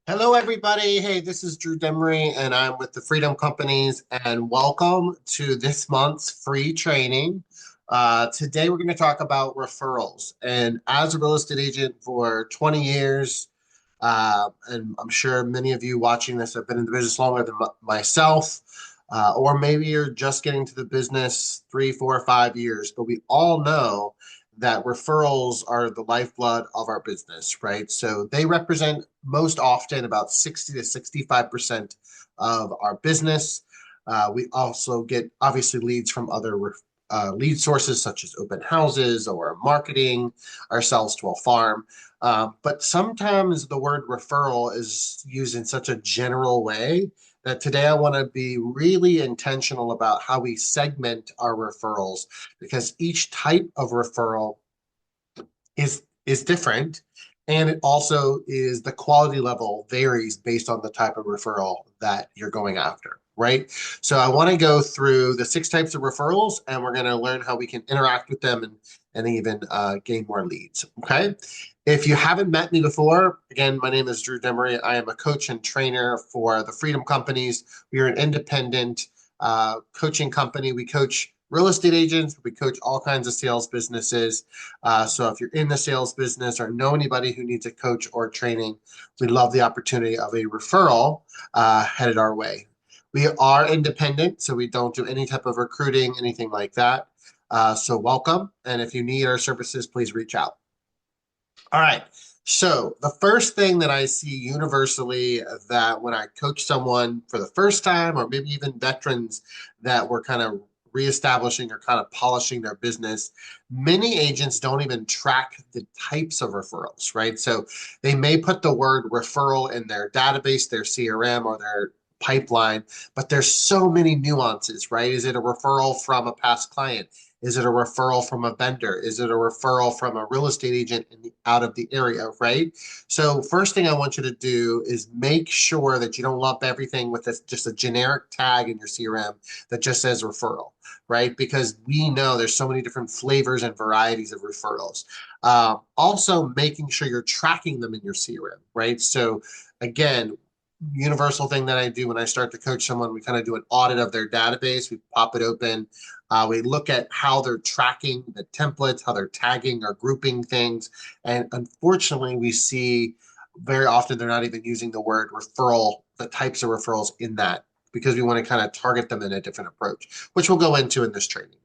Hello, everybody. Hey, this is Drew Demery, and I'm with the Freedom Companies, and welcome to this month's free training. Today, we're going to talk about referrals. And as a real estate agent for 20 years, and I'm sure many of you watching this have been in the business longer than myself, or maybe you're just getting to the business 3, 4, 5 years, but we all know that referrals are the lifeblood of our business, right? So they represent most often about 60 to 65% of our business. We also get obviously leads from other lead sources such as open houses or marketing ourselves to a farm. But sometimes the word referral is used in such a general way that today I want to be really intentional about how we segment our referrals because each type of referral is different, and it also is the quality level varies based on the type of referral that you're going after, right? So I want to go through the 6 types of referrals, and we're going to learn how we can interact with them and even gain more leads. Okay. If you haven't met me before, again, my name is Drew Demery. I am a coach and trainer for the Freedom Companies. We are an independent coaching company. We coach real estate agents. We coach all kinds of sales businesses. So if you're in the sales business or know anybody who needs a coach or training, we love the opportunity of a referral headed our way. We are independent, so we don't do any type of recruiting, anything like that. So welcome. And if you need our services, please reach out. All right. So the first thing that I see universally that when I coach someone for the first time, or maybe even veterans that were kind of reestablishing or kind of polishing their business, many agents don't even track the types of referrals, right? So they may put the word referral in their database, their CRM, or their pipeline, but there's so many nuances, right? Is it a referral from a past client? Is it a referral from a vendor? Is it a referral from a real estate agent out of the area, right? So first thing I want you to do is make sure that you don't lump everything with just a generic tag in your CRM that just says referral, right? Because we know there's so many different flavors and varieties of referrals. Also, making sure you're tracking them in your CRM, right? So again, universal thing that I do when I start to coach someone, we kind of do an audit of their database. We pop it open. We look at how they're tracking the templates, how they're tagging or grouping things. And unfortunately, we see very often they're not even using the word referral, the types of referrals in that, because we want to kind of target them in a different approach, which we'll go into in this training.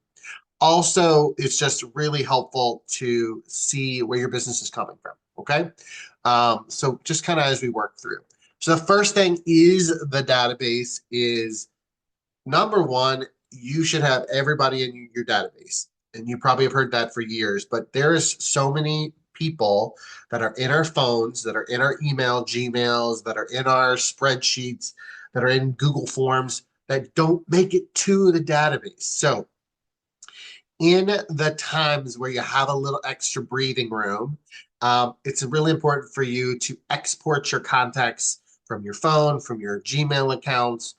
Also, it's just really helpful to see where your business is coming from. Okay. So just kind of as we work through. So the first thing is the database is number one, you should have everybody in your database. And you probably have heard that for years, but there's so many people that are in our phones, that are in our email, Gmails, that are in our spreadsheets, that are in Google Forms that don't make it to the database. So in the times where you have a little extra breathing room, it's really important for you to export your contacts from your phone, from your Gmail accounts,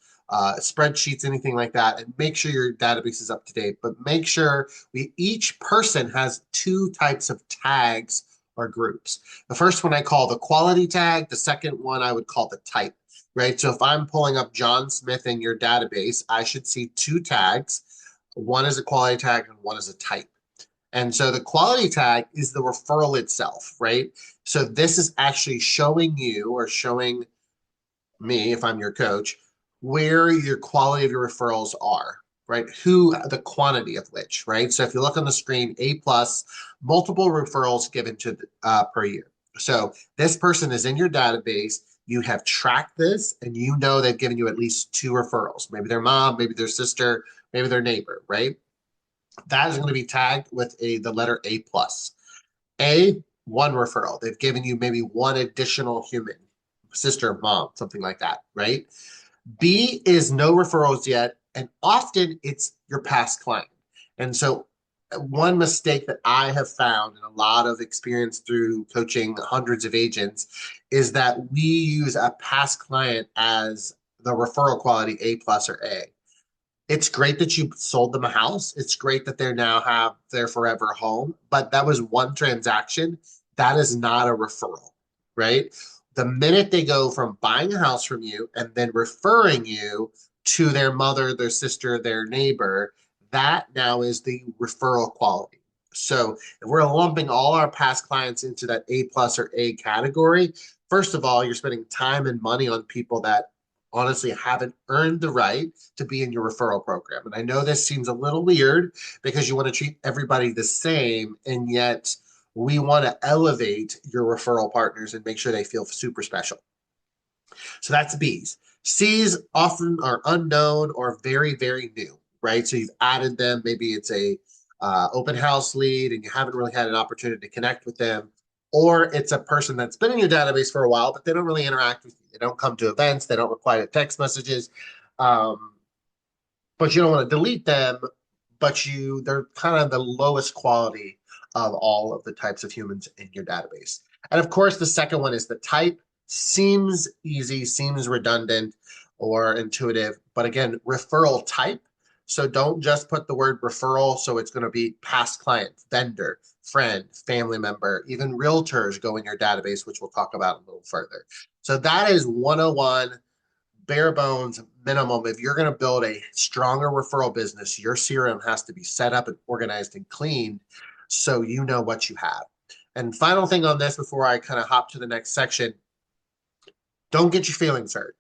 spreadsheets, anything like that, and make sure your database is up to date. But make sure each person has 2 types of tags or groups. The first one I call the quality tag. The second one I would call the type, right? So if I'm pulling up John Smith in your database, I should see 2 tags. One is a quality tag and one is a type. And so the quality tag is the referral itself, right? So this is actually showing you or showing me, if I'm your coach, where your quality of your referrals are, right? Who, the quantity of which, right? So if you look on the screen, A plus, multiple referrals given to per year. So this person is in your database. You have tracked this, and you know they've given you at least 2 referrals. Maybe their mom, maybe their sister, maybe their neighbor, right? That is going to be tagged with the letter A plus. A, 1 referral. They've given you maybe one additional human, sister, mom, something like that, right? B is no referrals yet, and often it's your past client. And so one mistake that I have found in a lot of experience through coaching hundreds of agents is that we use a past client as the referral quality A plus or A. It's great that you sold them a house. It's great that they now have their forever home, but that was one transaction. That is not a referral, right? The minute they go from buying a house from you and then referring you to their mother, their sister, their neighbor, that now is the referral quality. So if we're lumping all our past clients into that A plus or A category, first of all, you're spending time and money on people that honestly haven't earned the right to be in your referral program. And I know this seems a little weird because you want to treat everybody the same, and yet we want to elevate your referral partners and make sure they feel super special. So that's B's. C's often are unknown or very, very new, right? So you've added them. Maybe it's a open house lead and you haven't really had an opportunity to connect with them. Or it's a person that's been in your database for a while, but they don't really interact with you. They don't come to events. They don't reply to text messages. Um, but you don't want to delete them, but they're kind of the lowest quality of all of the types of humans in your database. And of course, the second one is the type. Seems easy, seems redundant or intuitive, but again, referral type. So don't just put the word referral. So it's going to be past client, vendor, friend, family member, even realtors go in your database, which we'll talk about a little further. So that is 101 bare bones minimum. If you're going to build a stronger referral business, your CRM has to be set up and organized and cleaned so you know what you have. And final thing on this before I kind of hop to the next section, don't get your feelings hurt.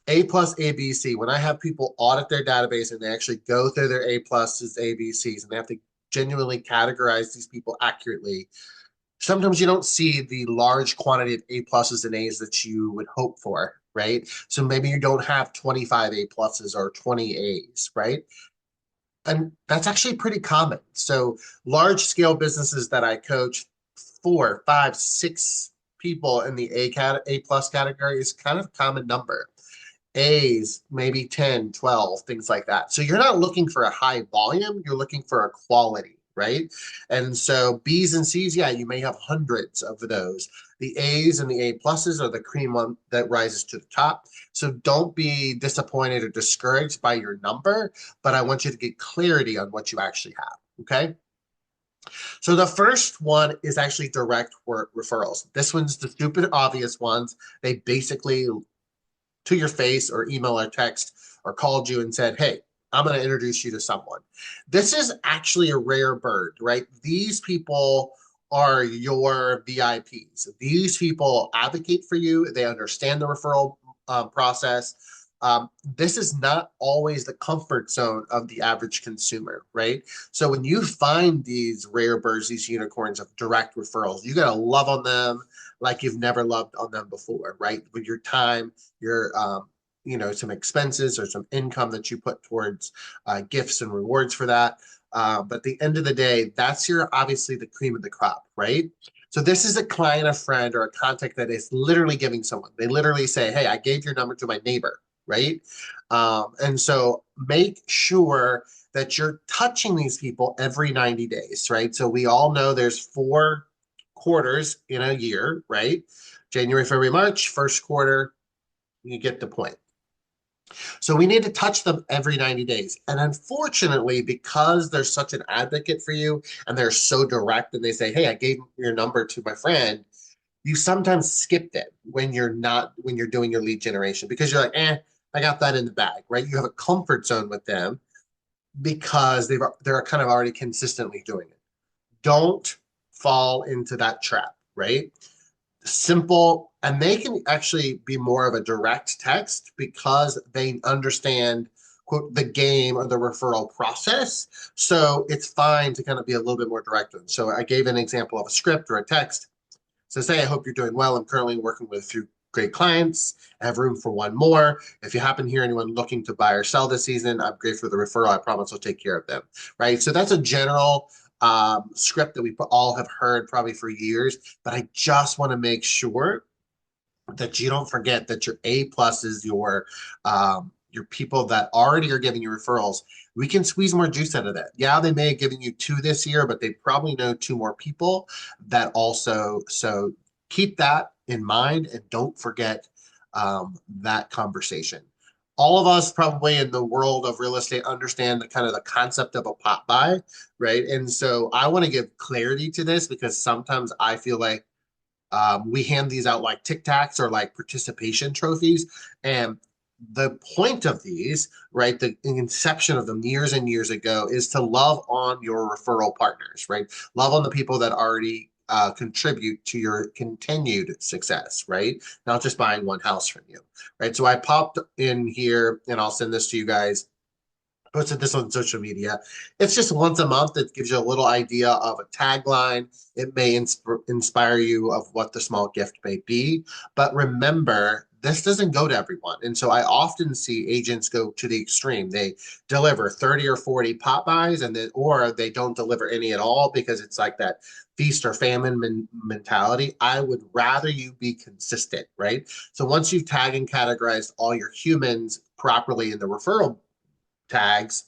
A plus, A, B, C. When I have people audit their database and they actually go through their A pluses, A, B, Cs, and they have to genuinely categorize these people accurately, sometimes you don't see the large quantity of A pluses and A's that you would hope for, right? So maybe you don't have 25 A pluses or 20 A's, right? And that's actually pretty common. So large scale businesses that I coach, 4, 5, 6 people in the A plus category is kind of a common number. A's, maybe 10, 12, things like that. So you're not looking for a high volume, you're looking for a quality, right? And so B's and C's, yeah, you may have hundreds of those. The A's and the A pluses are the cream one that rises to the top. So don't be disappointed or discouraged by your number, but I want you to get clarity on what you actually have, okay? So the first one is actually direct referrals. This one's the stupid obvious ones. They basically to your face or email or text or called you and said, hey, I'm going to introduce you to someone. This is actually a rare bird, right? These people are your VIPs. These people advocate for you. They understand the referral process. This is not always the comfort zone of the average consumer, right? So when you find these rare birds, these unicorns of direct referrals, you got to love on them like you've never loved on them before, right? With your time, your some expenses or some income that you put towards gifts and rewards for that. But at the end of the day, that's your obviously the cream of the crop, right? So this is a client, a friend, or a contact that is literally giving someone. They literally say, "Hey, I gave your number to my neighbor," right? And so make sure that you're touching these people every 90 days, right? So we all know there's 4 quarters in a year, right? January, February, March, first quarter, you get the point. So we need to touch them every 90 days. And unfortunately, because they're such an advocate for you and they're so direct and they say, hey, I gave your number to my friend, you sometimes skip it when you're doing your lead generation because you're like, I got that in the bag, right? You have a comfort zone with them because they're kind of already consistently doing it. Don't fall into that trap, right? Simple, and they can actually be more of a direct text because they understand quote the game or the referral process. So it's fine to kind of be a little bit more direct. So I gave an example of a script or a text. So say, I hope you're doing well. I'm currently working with a few great clients. I have room for one more. If you happen to hear anyone looking to buy or sell this season, I'm great for the referral. I promise I'll take care of them. Right. So that's a general script that we all have heard probably for years, but I just want to make sure that you don't forget that your A plus is your people that already are giving you referrals. We can squeeze more juice out of that. Yeah, they may have given you 2 this year, but they probably know 2 more people that also. So keep that in mind and don't forget that conversation. All of us probably in the world of real estate understand the kind of the concept of a pop buy, right? And so I want to give clarity to this because sometimes I feel like We hand these out like Tic Tacs or like participation trophies. And the point of these, right, the inception of them years and years ago is to love on your referral partners, right? Love on the people that already contribute to your continued success, right? Not just buying one house from you, right? So I popped in here and I'll send this to you guys, posted this on social media. It's just once a month. It gives you a little idea of a tagline. It may inspire you of what the small gift may be. But remember, this doesn't go to everyone. And so I often see agents go to the extreme. They deliver 30 or 40 pop buys and then or they don't deliver any at all because it's like that feast or famine mentality. I would rather you be consistent, right? So once you've tagged and categorized all your humans properly in the referral tags,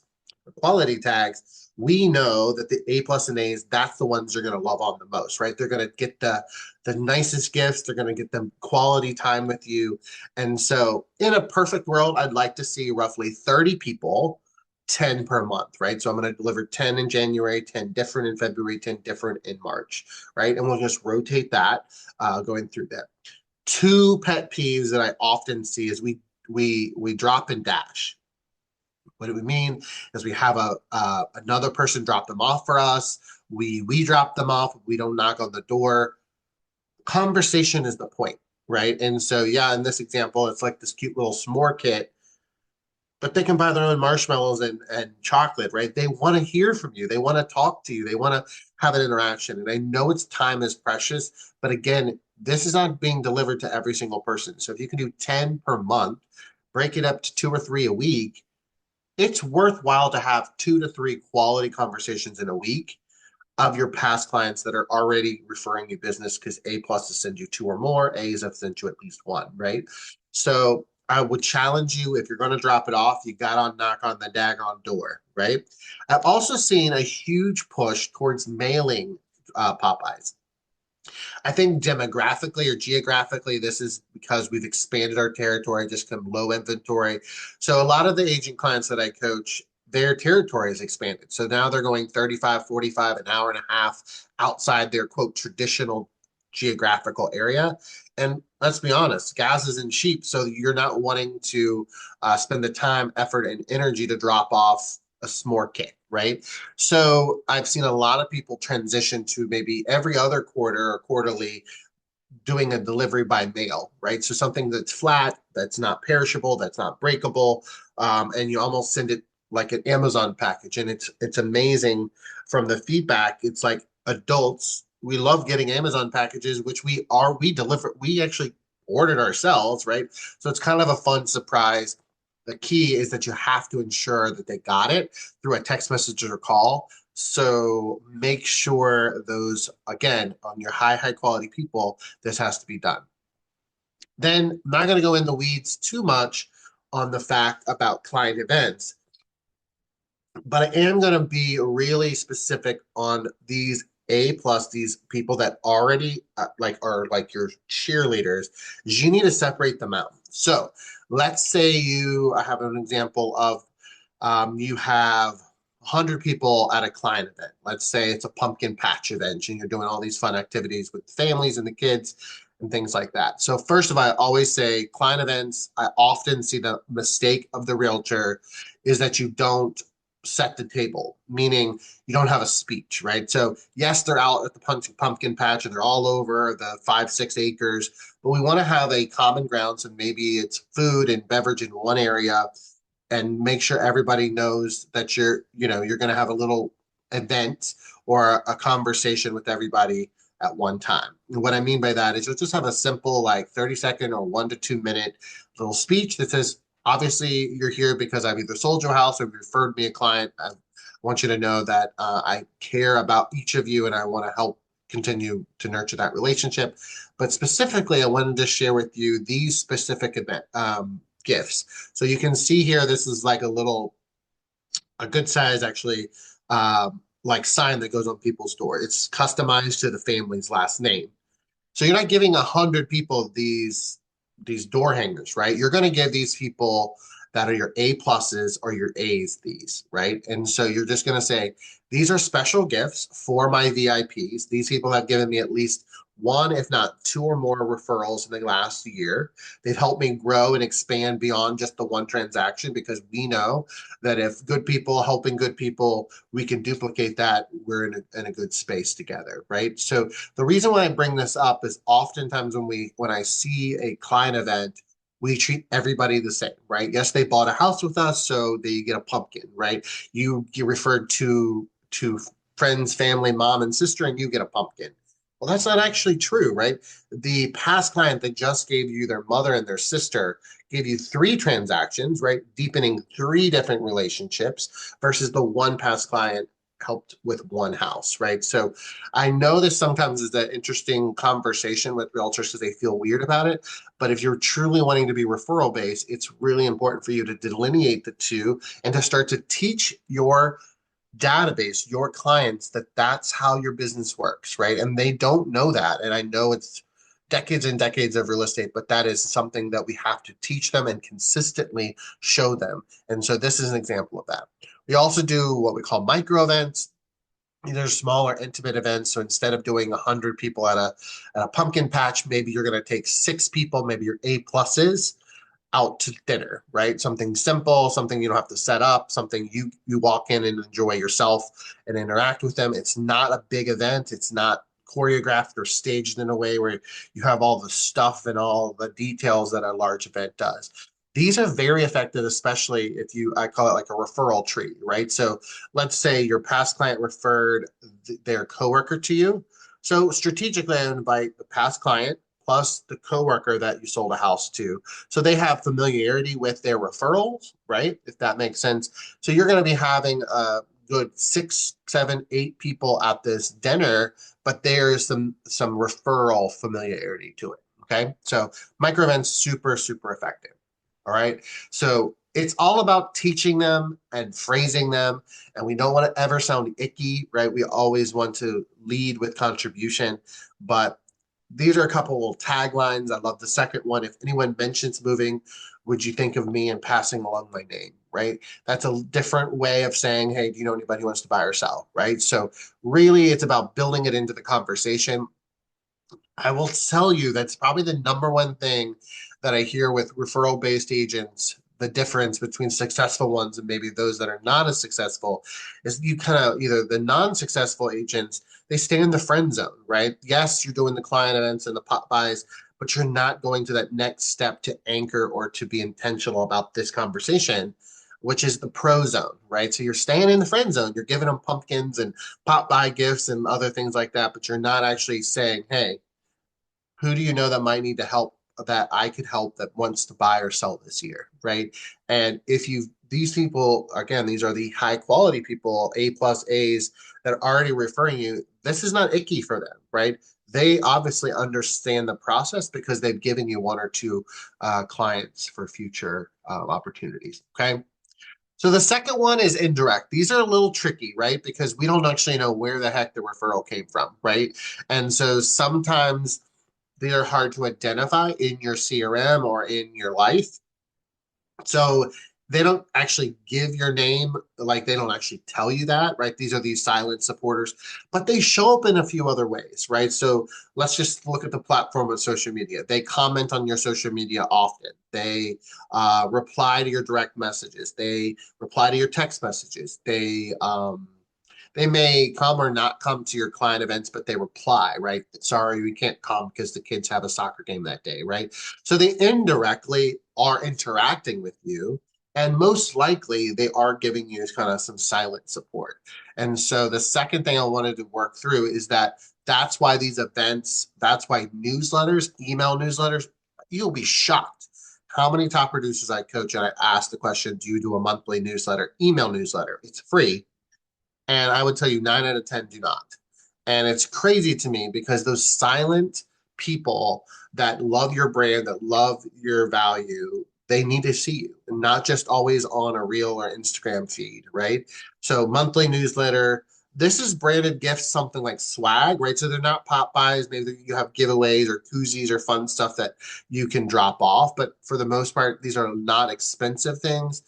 quality tags, we know that the A plus and A's, that's the ones you're going to love on the most, right? They're going to get the nicest gifts. They're going to get them quality time with you. And so in a perfect world, I'd like to see roughly 30 people, 10 per month, right? So I'm going to deliver 10 in January, 10 different in February, 10 different in March, right? And we'll just rotate that going through that. Two pet peeves that I often see is we drop and dash. What do we mean? Is we have a another person drop them off for us. We drop them off. We don't knock on the door. Conversation is the point, right? And so yeah, in this example, it's like this cute little s'more kit, but they can buy their own marshmallows and chocolate, right? They want to hear from you. They want to talk to you. They want to have an interaction. And I know its time is precious, but again, this is not being delivered to every single person. So if you can do 10 per month, break it up to 2 or 3 a week, it's worthwhile to have 2 to 3 quality conversations in a week of your past clients that are already referring you business because A plus has sent you 2 or more, A's have sent you at least one, right? So I would challenge you if you're going to drop it off, you got to knock on the daggone door, right? I've also seen a huge push towards mailing Popeyes. I think demographically or geographically, this is because we've expanded our territory, just come low inventory. So a lot of the agent clients that I coach, their territory is expanded. So now they're going 35, 45, an hour and a half outside their quote traditional geographical area. And let's be honest, gas isn't cheap. So you're not wanting to spend the time, effort, and energy to drop off a s'more kit, right? So I've seen a lot of people transition to maybe every other quarter or quarterly doing a delivery by mail, right? So something that's flat, that's not perishable, that's not breakable, and you almost send it like an Amazon package. And it's amazing from the feedback. It's like adults, we love getting Amazon packages, which we deliver, we actually ordered ourselves, right? So it's kind of a fun surprise. The key is that you have to ensure that they got it through a text message or call. So make sure those, again, on your high quality people, this has to be done. Then I'm not going to go in the weeds too much on the fact about client events, but I am going to be really specific on these A plus, these people that already like are like your cheerleaders. You need to separate them out. So let's say I have an example of you have 100 people at a client event. Let's say it's a pumpkin patch event and you're doing all these fun activities with families and the kids and things like that. So first of all, I always say client events, I often see the mistake of the realtor is that you don't set the table, meaning you don't have a speech, right? So yes, they're out at the pumpkin patch and they're all over the 5, 6 acres, but we want to have a common ground. So maybe it's food and beverage in one area and make sure everybody knows that you're going to have a little event or a conversation with everybody at one time. And what I mean by that is you'll just have a simple like 30-second or 1 to 2 minute little speech that says, obviously you're here because I've either sold your house or referred me a client. I want you to know that I care about each of you and I want to help continue to nurture that relationship. But specifically, I wanted to share with you these specific event gifts. So you can see here, this is like a good size actually, like sign that goes on people's door. It's customized to the family's last name. So you're not giving 100 people these door hangers, right? You're going to give these people that are your A pluses or your A's these, right? And so you're just going to say, these are special gifts for my VIPs. These people have given me at least one, if not two or more referrals in the last year. They've helped me grow and expand beyond just the one transaction because we know that if good people helping good people, we can duplicate that. We're in a good space together, right? So the reason why I bring this up is oftentimes when I see a client event, we treat everybody the same, right? Yes, they bought a house with us, so they get a pumpkin, right? You get referred to friends, family, mom, and sister, and you get a pumpkin. Well, that's not actually true, right? The past client that just gave you their mother and their sister gave you three transactions, right? Deepening three different relationships versus the one past client helped with one house, right? So I know this sometimes is an interesting conversation with realtors because they feel weird about it. But if you're truly wanting to be referral based, it's really important for you to delineate the two and to start to teach your database, your clients, that that's how your business works, right? And they don't know that. And I know it's decades and decades of real estate, but that is something that we have to teach them and consistently show them. And so this is an example of that. We also do what we call micro events. These are smaller, intimate events. So instead of doing 100 people at a pumpkin patch, maybe you're going to take six people, maybe your A pluses, out to dinner, right? Something simple, something you don't have to set up, something you walk in and enjoy yourself and interact with them. It's not a big event. It's not choreographed or staged in a way where you have all the stuff and all the details that a large event does. These are very effective, especially if I call it like a referral tree, right? So let's say your past client referred their coworker to you. So strategically, I invite the past client plus the coworker that you sold a house to, so they have familiarity with their referrals, right? If that makes sense. So you're going to be having a good 6, 7, 8 people at this dinner, but there's some referral familiarity to it. Okay. So micro events, super, super effective. All right. So it's all about teaching them and phrasing them. And we don't want to ever sound icky, right? We always want to lead with contribution, but these are a couple little taglines. I love the second one. If anyone mentions moving, would you think of me and passing along my name, right? That's a different way of saying, hey, do you know anybody who wants to buy or sell, right? So really it's about building it into the conversation. I will tell you that's probably the number one thing that I hear with referral based agents. The difference between successful ones and maybe those that are not as successful is you kind of either the non successful agents, they stay in the friend zone, right? Yes, you're doing the client events and the pop buys, but you're not going to that next step to anchor or to be intentional about this conversation, which is the pro zone, right? So you're staying in the friend zone, you're giving them pumpkins and pop buy gifts and other things like that, but you're not actually saying, hey, who do you know that might need to help that I could help that wants to buy or sell this year, right? And if you these people again, these are the high quality people, A plus A's that are already referring you. This is not icky for them, right? They obviously understand the process because they've given you one or two clients for future opportunities. Okay. So the second one is indirect. These are a little tricky, right? Because we don't actually know where the heck the referral came from, right? And so sometimes they are hard to identify in your CRM or in your life. So they don't actually give your name, like they don't actually tell you that, right? These are these silent supporters, but they show up in a few other ways, right? So let's just look at the platform of social media. They comment on your social media often. They reply to your direct messages. They reply to your text messages. They may come or not come to your client events, but they reply, right? Sorry, we can't come because the kids have a soccer game that day, right? So they indirectly are interacting with you. And most likely they are giving you kind of some silent support. And so the second thing I wanted to work through is that that's why these events, that's why newsletters, email newsletters, you'll be shocked how many top producers I coach and I ask the question, do you do a monthly newsletter, email newsletter? It's free. And I would tell you 9 out of 10 do not. And it's crazy to me because those silent people that love your brand, that love your value, they need to see you, and not just always on a reel or Instagram feed, right? So monthly newsletter, This is branded gifts, something like swag, right? So they're not pop buys. Maybe you have giveaways or koozies or fun stuff that you can drop off. But for the most part, these are not expensive things,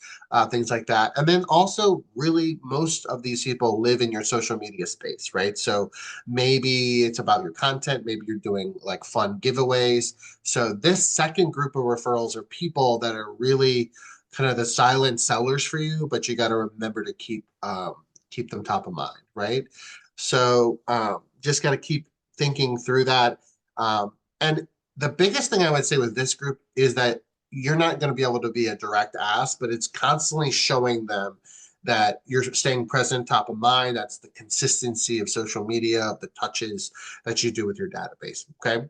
things like that. And then also, really, most of these people live in your social media space, right? So maybe it's about your content. Maybe you're doing like fun giveaways. So this second group of referrals are people that are really kind of the silent sellers for you, but you got to remember to keep them top of mind, right? So just got to keep thinking through that. And the biggest thing I would say with this group is that you're not going to be able to be a direct ask, but it's constantly showing them that you're staying present, top of mind. That's the consistency of social media, of the touches that you do with your database. Okay.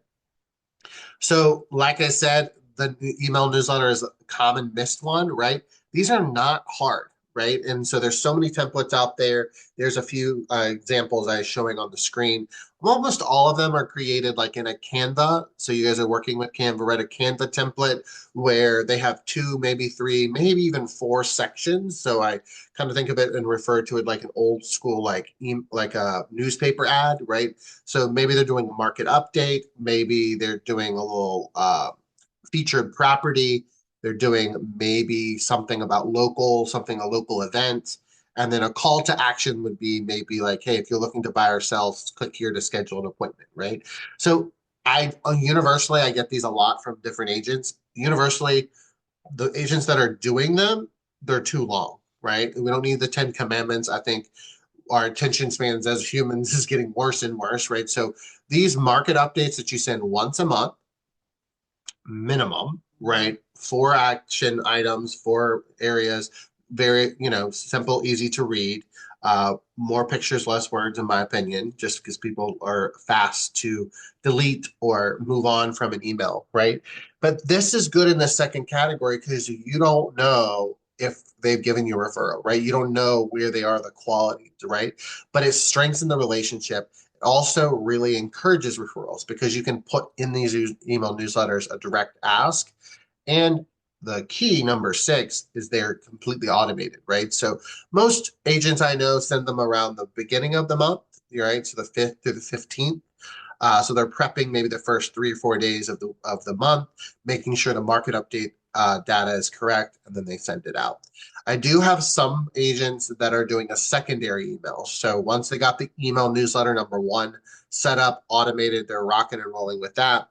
So, like I said, the email newsletter is a common missed one, right? These are not hard, right? And so there's so many templates out there. There's a few examples I was showing on the screen. Almost all of them are created like in a Canva. So you guys are working with Canva, right? A Canva template where they have two, maybe three, maybe even four sections. So I kind of think of it and refer to it like an old school, like a newspaper ad, right? So maybe they're doing a market update, maybe they're doing a little featured property, they're doing maybe something about something, a local event. And then a call to action would be maybe like, hey, if you're looking to buy or sell, click here to schedule an appointment, right? So universally, I get these a lot from different agents. Universally, the agents that are doing them, they're too long, right? We don't need the 10 commandments. I think our attention spans as humans is getting worse and worse, right? So these market updates that you send once a month, minimum, right? Four action items, four areas, very, simple, easy to read. More pictures, less words, in my opinion, just because people are fast to delete or move on from an email, right? But this is good in the second category because you don't know if they've given you a referral, right? You don't know where they are, the quality, right? But it strengthens the relationship. It also really encourages referrals because you can put in these email newsletters a direct ask. And the key, number six, is they're completely automated, right? So most agents I know send them around the beginning of the month, right? So the 5th through the 15th. So they're prepping maybe the first 3 or 4 days of the month, making sure the market update data is correct, and then they send it out. I do have some agents that are doing a secondary email. So once they got the email newsletter number one set up, automated, they're rocking and rolling with that.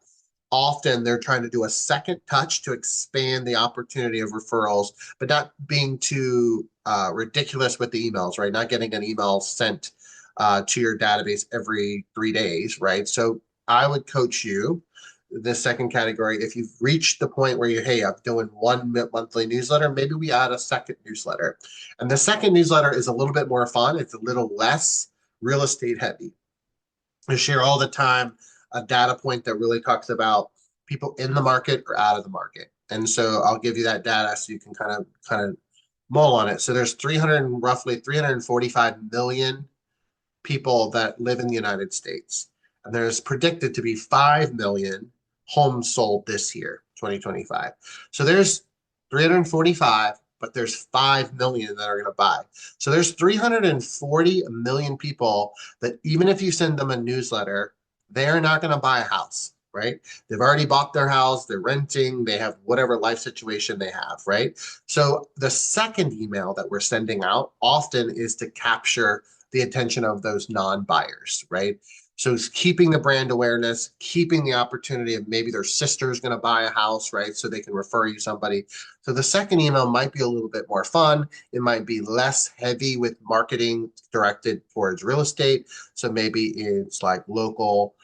Often they're trying to do a second touch to expand the opportunity of referrals, but not being too ridiculous with the emails, right? Not getting an email sent to your database every 3 days, right? So I would coach you the second category. If you've reached the point where hey, I'm doing one monthly newsletter, maybe we add a second newsletter. And the second newsletter is a little bit more fun. It's a little less real estate heavy. I share all the time a data point that really talks about people in the market or out of the market. And so I'll give you that data so you can kind of mull on it. So there's roughly 345 million people that live in the United States. And there's predicted to be 5 million homes sold this year, 2025. So there's 345, but there's 5 million that are going to buy. So there's 340 million people that even if you send them a newsletter, they're not going to buy a house, right? They've already bought their house, they're renting, they have whatever life situation they have, right? So the second email that we're sending out often is to capture the attention of those non-buyers, right? So it's keeping the brand awareness, keeping the opportunity of maybe their sister is going to buy a house, right? So they can refer you somebody. So the second email might be a little bit more fun. It might be less heavy with marketing directed towards real estate. So maybe it's like local,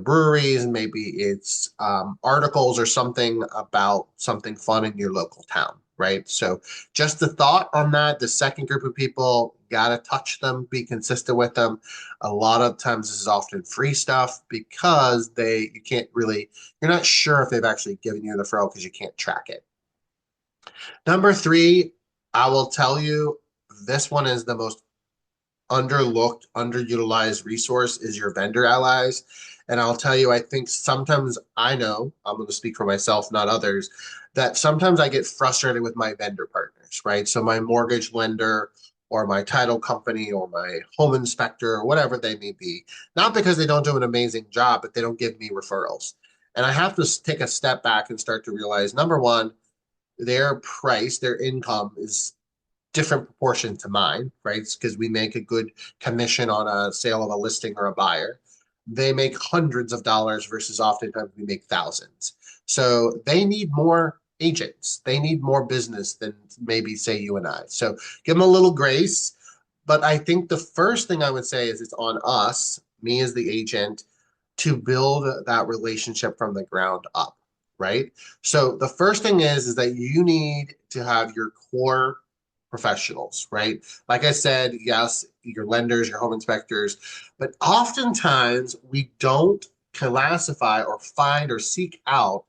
breweries, and maybe it's articles or something about something fun in your local town, right? So just the thought on that, the second group of people, gotta touch them, be consistent with them. A lot of times this is often free stuff because you're not sure if they've actually given you the referral because you can't track it. Number three, I will tell you, this one is the most underlooked, underutilized resource is your vendor allies. And I'll tell you, I think sometimes I'm going to speak for myself, not others, that sometimes I get frustrated with my vendor partners, right? So my mortgage lender or my title company or my home inspector or whatever they may be. Not because they don't do an amazing job, but they don't give me referrals. And I have to take a step back and start to realize, number one, their price, their income is different proportion to mine, right? Because we make a good commission on a sale of a listing or a buyer. They make hundreds of dollars versus oftentimes we make thousands. So they need more agents. They need more business than maybe say you and I. So give them a little grace. But I think the first thing I would say is it's on us, me as the agent, to build that relationship from the ground up, right? So the first thing is that you need to have your core professionals, right? Like I said, yes, your lenders, your home inspectors, but oftentimes we don't classify or find or seek out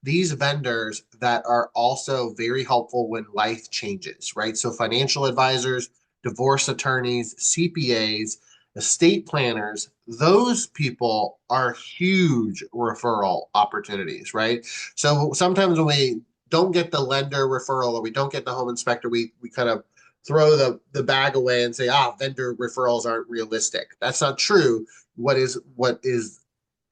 these vendors that are also very helpful when life changes, right? So financial advisors, divorce attorneys, CPAs, estate planners, those people are huge referral opportunities, right? So sometimes when we don't get the lender referral or we don't get the home inspector, we kind of throw the bag away and say, vendor referrals aren't realistic. That's not true. What is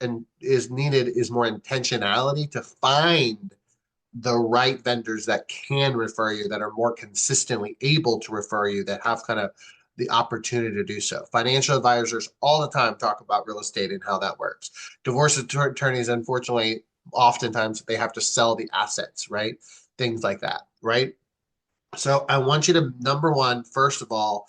and is needed is more intentionality to find the right vendors that can refer you, that are more consistently able to refer you, that have kind of the opportunity to do so. Financial advisors all the time talk about real estate and how that works. Divorce attorneys, unfortunately, oftentimes they have to sell the assets, right? Things like that, right? So I want you to, number one, first of all,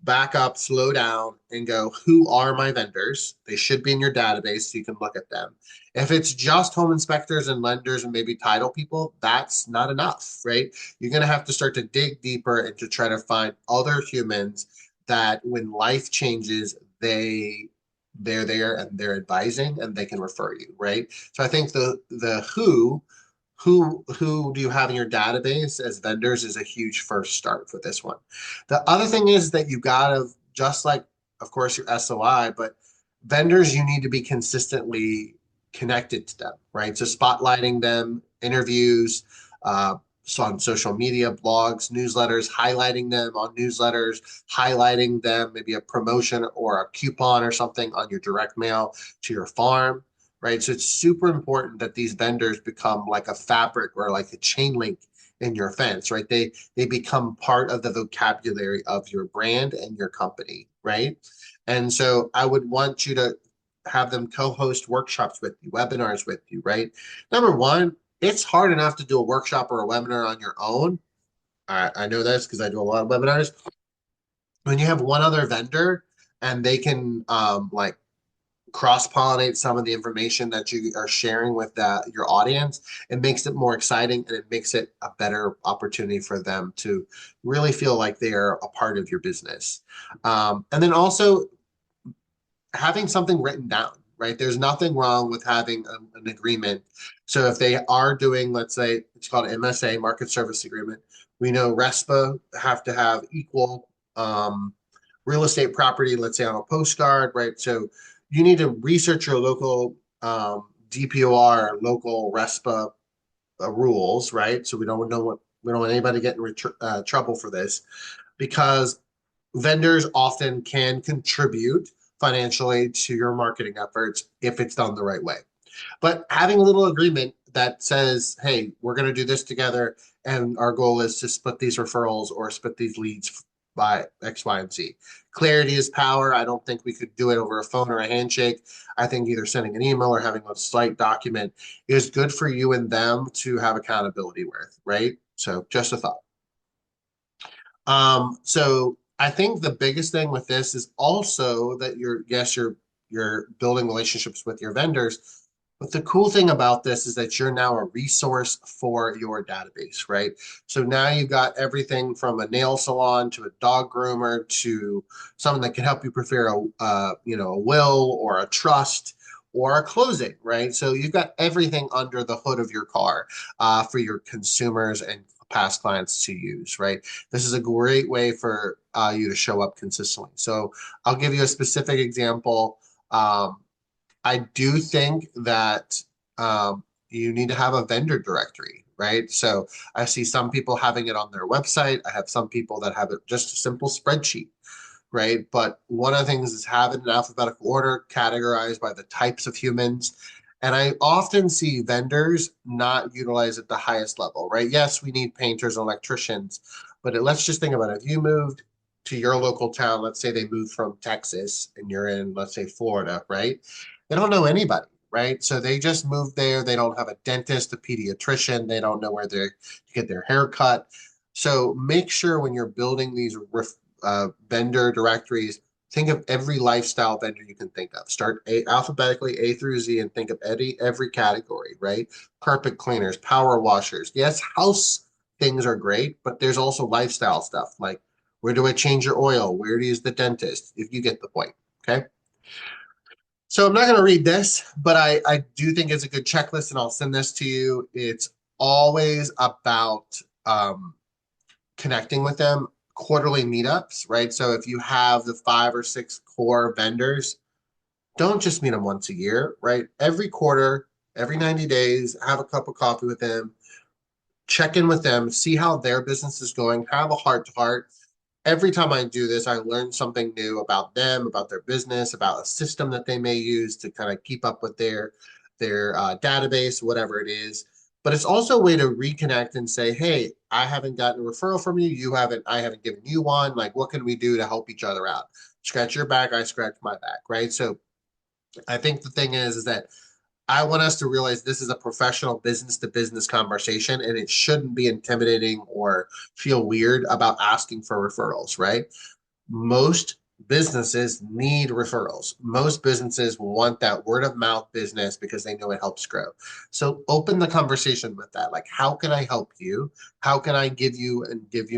back up, slow down, and go, who are my vendors? They should be in your database so you can look at them. If it's just home inspectors and lenders and maybe title people, that's not enough, right? You're going to have to start to dig deeper and to try to find other humans that when life changes, they're there and they're advising and they can refer you, right? So I think the who do you have in your database as vendors is a huge first start for this one. The other thing is that you gotta, just like, of course, your SOI, but vendors, you need to be consistently connected to them, right? So spotlighting them, interviews, so on social media, blogs, newsletters, highlighting them on newsletters, highlighting them, maybe a promotion or a coupon or something on your direct mail to your farm, right? So it's super important that these vendors become like a fabric or like a chain link in your fence, right? They become part of the vocabulary of your brand and your company, right? And so I would want you to have them co-host workshops with you, webinars with you, right? Number one, it's hard enough to do a workshop or a webinar on your own. I know this because I do a lot of webinars. When you have one other vendor and they can like cross-pollinate some of the information that you are sharing with your audience, it makes it more exciting and it makes it a better opportunity for them to really feel like they are a part of your business. And then also having something written down, right? There's nothing wrong with having an agreement. So if they are doing, let's say, it's called MSA, Market Service Agreement. We know RESPA have to have equal real estate property, let's say on a postcard, right? So you need to research your local DPOR, local RESPA rules, right? So we don't want anybody getting trouble for this because vendors often can contribute financially to your marketing efforts if it's done the right way. But having a little agreement that says, hey, we're going to do this together, and our goal is to split these referrals or split these leads by X, Y, and Z. Clarity is power. I don't think we could do it over a phone or a handshake. I think either sending an email or having a slight document is good for you and them to have accountability with, right? So just a thought. So I think the biggest thing with this is also that you're building relationships with your vendors. But the cool thing about this is that you're now a resource for your database, right? So now you've got everything from a nail salon to a dog groomer to someone that can help you prepare a will or a trust or a closing, right? So you've got everything under the hood of your car for your consumers and past clients to use, right? This is a great way for you to show up consistently. So I'll give you a specific example. I do think that you need to have a vendor directory, right? So I see some people having it on their website. I have some people that have it just a simple spreadsheet, right? But one of the things is have it in alphabetical order, categorized by the types of humans. And I often see vendors not utilize at the highest level, right? Yes, we need painters and electricians, but let's just think about it. If you moved to your local town, let's say they moved from Texas and you're in, let's say, Florida, right? They don't know anybody, right? So they just moved there. They don't have a dentist, a pediatrician. They don't know where they get their hair cut. So make sure when you're building these vendor directories, think of every lifestyle vendor you can think of. Start alphabetically A through Z and think of every category, right? Carpet cleaners, power washers. Yes, house things are great, but there's also lifestyle stuff like where do I change your oil? Where do you use the dentist? If you get the point. Okay. So I'm not going to read this, but I do think it's a good checklist and I'll send this to you. It's always about connecting with them, quarterly meetups, right? So if you have the 5 or 6 core vendors, don't just meet them once a year, right? Every quarter, every 90 days, have a cup of coffee with them, check in with them, see how their business is going, have a heart to heart. Every time I do this, I learn something new about them, about their business, about a system that they may use to kind of keep up with their database, whatever it is. But it's also a way to reconnect and say, hey, I haven't gotten a referral from you. You haven't, I haven't given you one. Like, what can we do to help each other out? Scratch your back, I scratch my back, right? So I think the thing is that I want us to realize this is a professional business to business conversation and it shouldn't be intimidating or feel weird about asking for referrals, right? Most businesses need referrals. Most businesses want that word of mouth business because they know it helps grow. So open the conversation with that. Like, how can I help you? How can I give you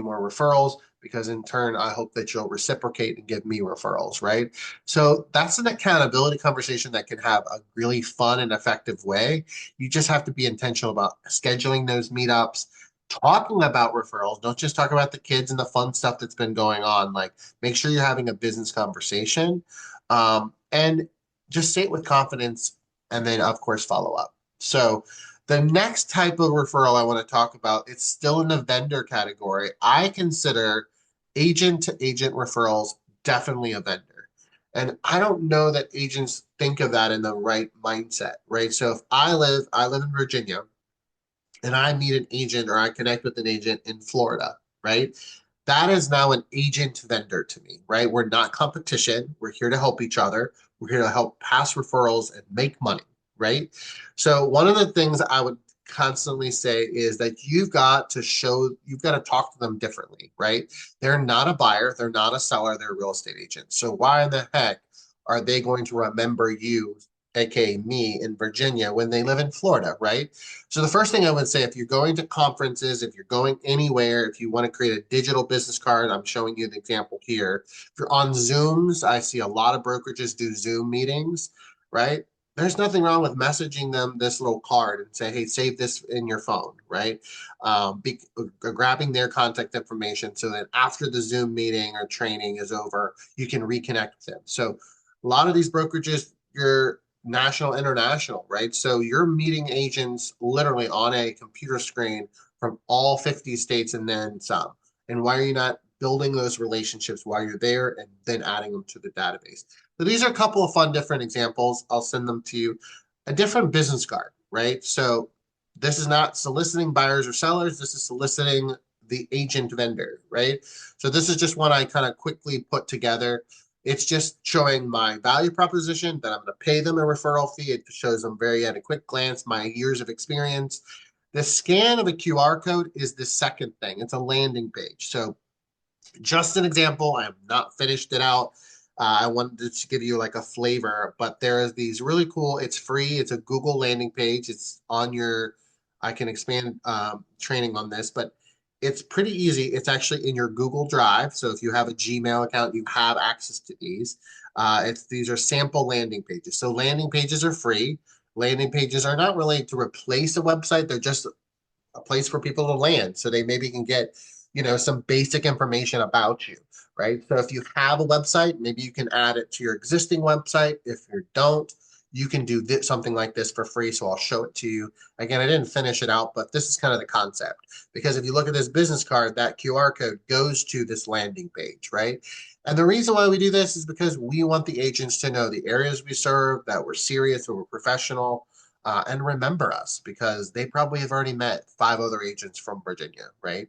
more referrals? Because in turn, I hope that you'll reciprocate and give me referrals, right? So that's an accountability conversation that can have a really fun and effective way. You just have to be intentional about scheduling those meetups, talking about referrals. Don't just talk about the kids and the fun stuff that's been going on. Like, make sure you're having a business conversation, and just say it with confidence, and then of course follow up. So the next type of referral I want to talk about, it's still in the vendor category. I consider agent to agent referrals definitely a vendor. And I don't know that agents think of that in the right mindset, right? So if I live in Virginia and I meet an agent or I connect with an agent in Florida, right? That is now an agent vendor to me, right? We're not competition. We're here to help each other. We're here to help pass referrals and make money, right? So one of the things I would constantly say is that you've got to talk to them differently, right? They're not a buyer, they're not a seller, they're a real estate agent. So why in the heck are they going to remember you, aka me, in Virginia when they live in Florida, right? So the first thing I would say, if you're going to conferences, if you're going anywhere, if you want to create a digital business card, I'm showing you the example here. If you're on Zooms, I see a lot of brokerages do Zoom meetings, right? There's nothing wrong with messaging them this little card and say, hey, save this in your phone, right? Grabbing their contact information so that after the Zoom meeting or training is over, you can reconnect with them. So a lot of these brokerages, you're national, international, right? So you're meeting agents literally on a computer screen from all 50 states and then some. And why are you not building those relationships while you're there and then adding them to the database? So these are a couple of fun different examples. I'll send them to you. A different business card, right? So this is not soliciting buyers or sellers. This is soliciting the agent vendor, right? So this is just one I kind of quickly put together. It's just showing my value proposition that I'm going to pay them a referral fee. It shows them very at a quick glance my years of experience. The scan of a QR code is the second thing. It's a landing page. So just an example, I have not finished it out. I wanted to give you like a flavor, but there is these really cool, it's free. It's a Google landing page. It's on your, I can expand training on this, but it's pretty easy. It's actually in your Google Drive. So if you have a Gmail account, you have access to these. These are sample landing pages. So landing pages are free. Landing pages are not really to replace a website. They're just a place for people to land so they maybe can get some basic information about you, right? So if you have a website, maybe you can add it to your existing website. If you don't, you can do this, something like this for free. So I'll show it to you. Again, I didn't finish it out, but this is kind of the concept. Because if you look at this business card, that QR code goes to this landing page, right? And the reason why we do this is because we want the agents to know the areas we serve, that we're serious, that we're professional, and remember us because they probably have already met five other agents from Virginia, right?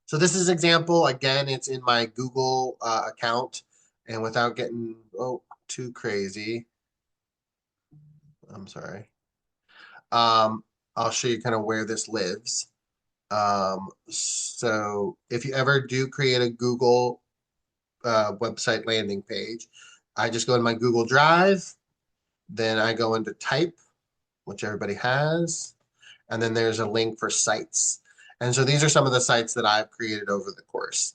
So this is example. Again, it's in my Google account. And without getting too crazy, I'm sorry. I'll show you kind of where this lives. So if you ever do create a Google website landing page, I just go in my Google Drive, then I go into Type, which everybody has, and then there's a link for sites. And so these are some of the sites that I've created over the course.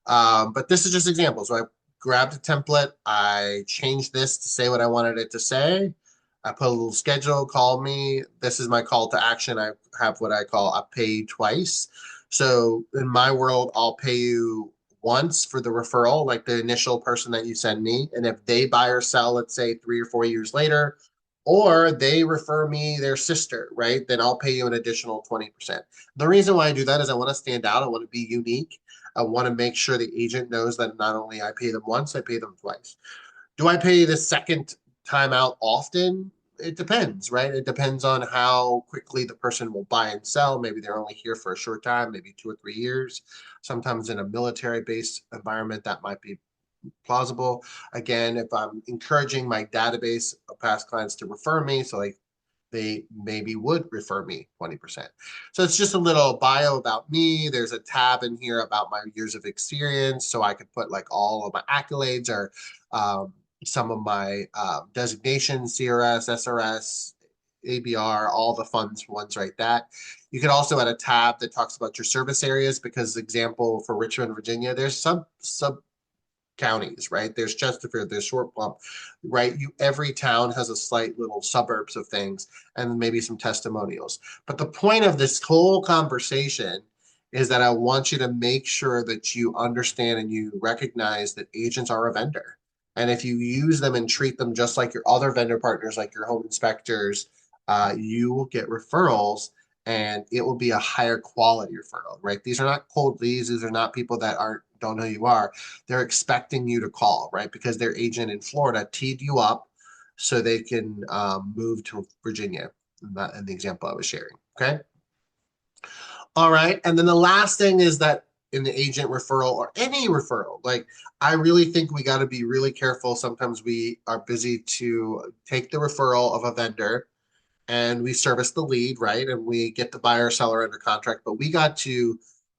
But this is just examples. So I grabbed a template, I changed this to say what I wanted it to say. I put a little schedule, call me. This is my call to action. I have what I call a pay twice. So in my world, I'll pay you once for the referral, like the initial person that you send me. And if they buy or sell, let's say 3 or 4 years later, or they refer me their sister, right? Then I'll pay you an additional 20%. The reason why I do that is I want to stand out. I want to be unique. I want to make sure the agent knows that not only I pay them once, I pay them twice. Do I pay the second time out often? It depends, right? It depends on how quickly the person will buy and sell. Maybe they're only here for a short time, maybe 2 or 3 years. Sometimes in a military-based environment, that might be plausible. Again, if I'm encouraging my database of past clients to refer me, so like they maybe would refer me 20%. So it's just a little bio about me. There's a tab in here about my years of experience. So I could put like all of my accolades or um, some of my designations, CRS, SRS, ABR, all the fun ones right that. You could also add a tab that talks about your service areas because example for Richmond, Virginia, there's some sub counties, right? There's Chesterfield, there's Short Pump, right? Every town has a slight little suburbs of things and maybe some testimonials. But the point of this whole conversation is that I want you to make sure that you understand and you recognize that agents are a vendor. And if you use them and treat them just like your other vendor partners, like your home inspectors, you will get referrals and it will be a higher quality referral, right? These are not cold leads. These are not people that aren't don't know who you are. They're expecting you to call, right? Because their agent in Florida teed you up so they can move to Virginia. In the example I was sharing. Okay. All right. And then the last thing is that in the agent referral or any referral, like I really think we got to be really careful. Sometimes we are busy to take the referral of a vendor and we service the lead, right? And we get the buyer or seller under contract, but we got to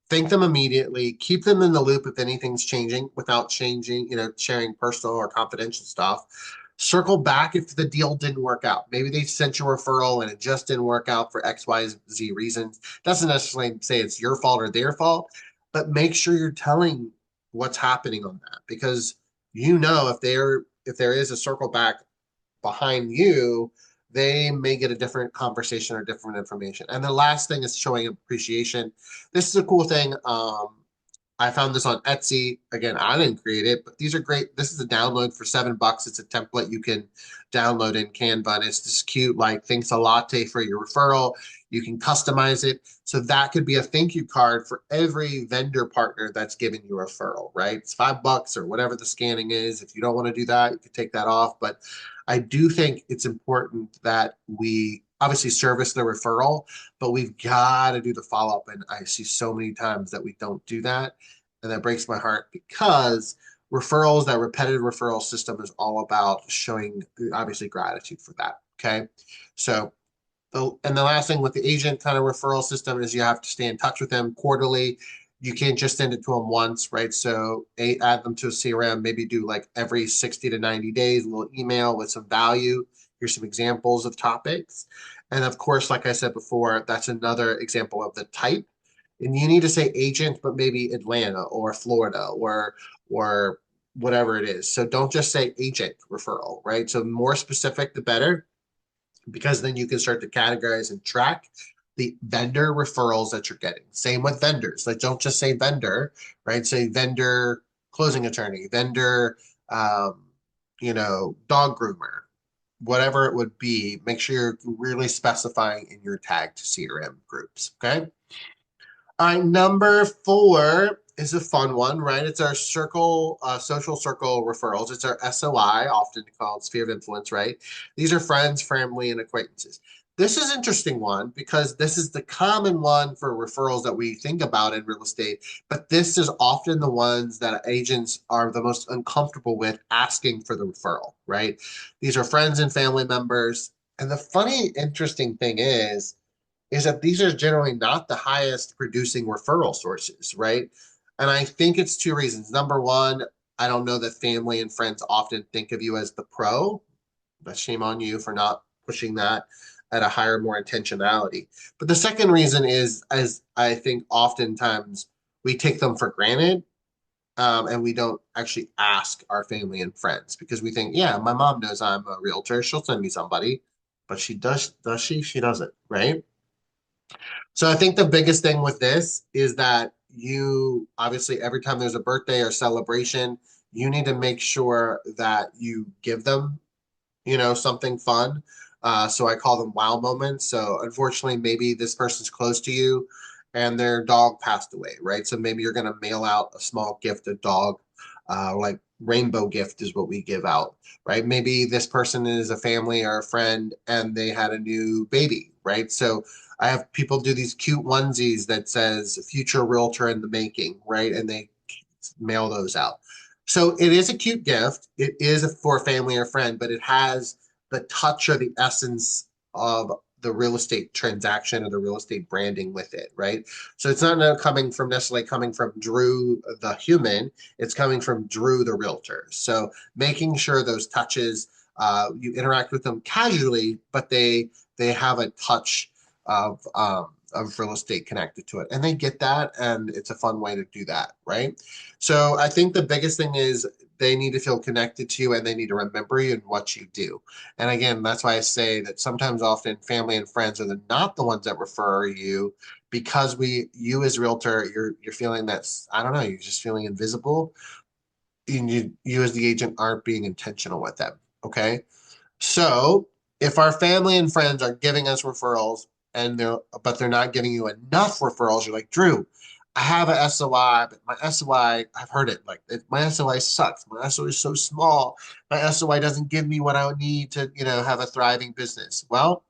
thank them immediately, keep them in the loop if anything's changing without changing, sharing personal or confidential stuff. Circle back if the deal didn't work out. Maybe they sent you a referral and it just didn't work out for X, Y, Z reasons. Doesn't necessarily say it's your fault or their fault, but make sure you're telling what's happening on that because if there is a circle back behind you, they may get a different conversation or different information. And the last thing is showing appreciation. This is a cool thing. I found this on Etsy. Again, I didn't create it, but these are great. This is a download for $7. It's a template you can download in Canva. And it's this cute, like, thanks a latte for your referral. You can customize it. So that could be a thank you card for every vendor partner that's giving you a referral, right? It's $5 or whatever the scanning is. If you don't want to do that, you can take that off. But I do think it's important that we obviously service the referral, but we've got to do the follow up. And I see so many times that we don't do that. And that breaks my heart because referrals, that repetitive referral system is all about showing obviously gratitude for that. Okay. So, and the last thing with the agent kind of referral system is you have to stay in touch with them quarterly. You can't just send it to them once, right? So add them to a CRM, maybe do like every 60 to 90 days, a little email with some value. Here's some examples of topics. And of course, like I said before, that's another example of the type. And you need to say agent, but maybe Atlanta or Florida or whatever it is. So don't just say agent referral, right? So more specific, the better because then you can start to categorize and track the vendor referrals that you're getting. Same with vendors. Like don't just say vendor, right? Say vendor closing attorney, vendor, dog groomer, whatever it would be, make sure you're really specifying in your tag to CRM groups. Okay. All right, number four is a fun one, right? It's our social circle referrals. It's our SOI, often called sphere of influence, right? These are friends, family, and acquaintances. This is an interesting one because this is the common one for referrals that we think about in real estate, but this is often the ones that agents are the most uncomfortable with asking for the referral, right? These are friends and family members. And the funny, interesting thing is that these are generally not the highest producing referral sources, right? And I think it's two reasons. Number one, I don't know that family and friends often think of you as the pro, but shame on you for not pushing that at a higher, more intentionality. But the second reason is, as I think oftentimes we take them for granted, and we don't actually ask our family and friends because we think, yeah, my mom knows I'm a realtor. She'll send me somebody, but she does she? She doesn't, right? So I think the biggest thing with this is that you obviously every time there's a birthday or celebration, you need to make sure that you give them, something fun. So I call them wow moments. So unfortunately, maybe this person's close to you and their dog passed away, right? So maybe you're going to mail out a small gift, a dog, like rainbow gift is what we give out, right? Maybe this person is a family or a friend and they had a new baby, right? So I have people do these cute onesies that says future realtor in the making, right? And they mail those out. So it is a cute gift. It is for a family or friend, but it has the touch or the essence of the real estate transaction or the real estate branding with it, right? So it's not coming from necessarily coming from Drew the human, it's coming from Drew the realtor. So making sure those touches, you interact with them casually, but they have a touch of real estate connected to it, and they get that, and it's a fun way to do that, right? So I think the biggest thing is they need to feel connected to you and they need to remember you and what you do. And again, that's why I say that sometimes often family and friends are not the ones that refer you because you as realtor, you're feeling that's, I don't know, you're just feeling invisible. And you as the agent aren't being intentional with them. Okay. So if our family and friends are giving us referrals but they're not giving you enough referrals, you're like, Drew, I have a SOI, but my SOI, I've heard it like my SOI sucks. My SOI is so small. My SOI doesn't give me what I would need to, have a thriving business. Well,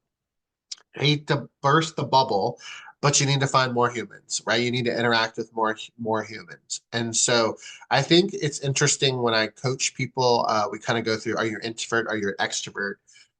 hate to burst the bubble, but you need to find more humans, right? You need to interact with more humans. And so I think it's interesting when I coach people, we kind of go through, are you an introvert? Are you an extrovert?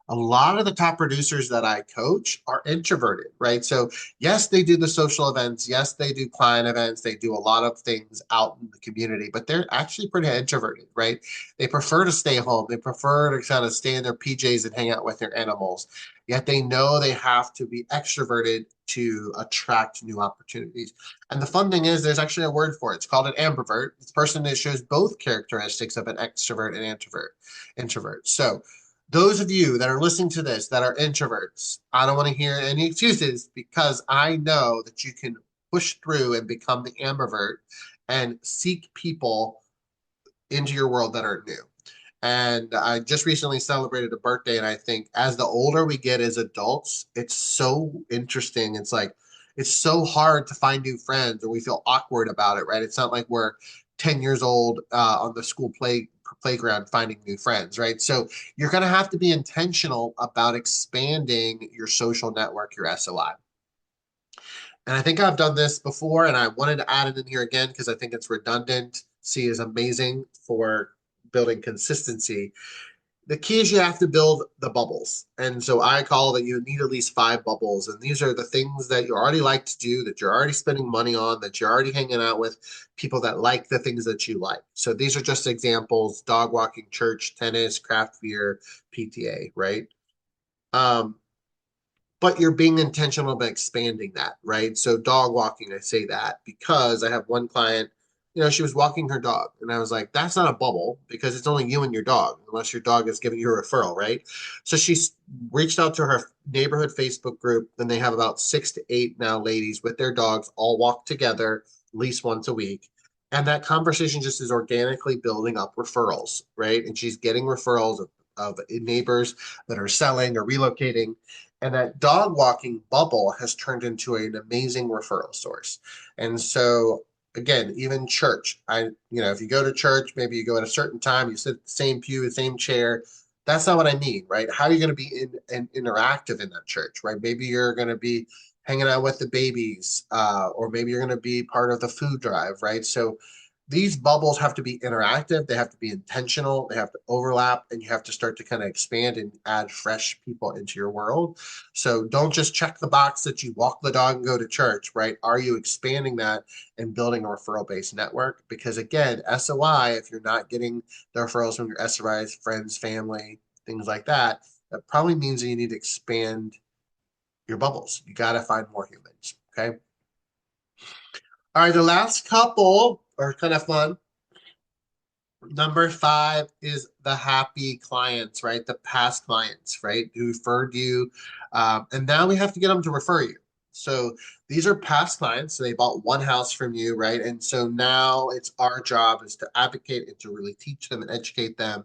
A lot of the top producers that I coach are introverted, right? So yes, they do the social events. Yes, they do client events. They do a lot of things out in the community, but they're actually pretty introverted, right? They prefer to stay home. They prefer to kind of stay in their PJs and hang out with their animals, yet they know they have to be extroverted to attract new opportunities. And the fun thing is, there's actually a word for it. It's called an ambivert. It's a person that shows both characteristics of an extrovert and introvert. Introvert. So, those of you that are listening to this that are introverts, I don't want to hear any excuses because I know that you can push through and become the ambivert and seek people into your world that are new. And I just recently celebrated a birthday, and I think as the older we get as adults, it's so interesting. It's like it's so hard to find new friends, or we feel awkward about it, right? It's not like we're 10 years old on the school playground finding new friends, right? So you're going to have to be intentional about expanding your social network, your SOI. And I think I've done this before, and I wanted to add it in here again because I think it's redundant. C is amazing for building consistency. The key is you have to build the bubbles. And so I call that you need at least five bubbles. And these are the things that you already like to do, that you're already spending money on, that you're already hanging out with people that like the things that you like. So these are just examples: dog walking, church, tennis, craft beer, PTA, right? Um, but you're being intentional about expanding that, right? So dog walking, I say that because I have one client, she was walking her dog, and I was like, that's not a bubble because it's only you and your dog, unless your dog is giving you a referral, right? So she reached out to her neighborhood Facebook group, and they have about 6 to 8 now ladies with their dogs all walk together at least once a week. And that conversation just is organically building up referrals, right? And she's getting referrals of neighbors that are selling or relocating. And that dog walking bubble has turned into an amazing referral source. And so again, even church, if you go to church, maybe you go at a certain time, you sit at the same pew, the same chair. That's not what I mean, right? How are you going to be interactive in that church, right? Maybe you're going to be hanging out with the babies, or maybe you're going to be part of the food drive, right? So these bubbles have to be interactive, they have to be intentional, they have to overlap, and you have to start to kind of expand and add fresh people into your world. So don't just check the box that you walk the dog and go to church, right? Are you expanding that and building a referral based network? Because again, SOI, if you're not getting the referrals from your SOIs, friends, family, things like that, that probably means that you need to expand your bubbles. You got to find more humans. Okay. All right. The last couple are kind of fun. Number five is the happy clients, right? The past clients, right? Who referred you. And now we have to get them to refer you. So these are past clients. So they bought one house from you, right? And so now it's our job is to advocate and to really teach them and educate them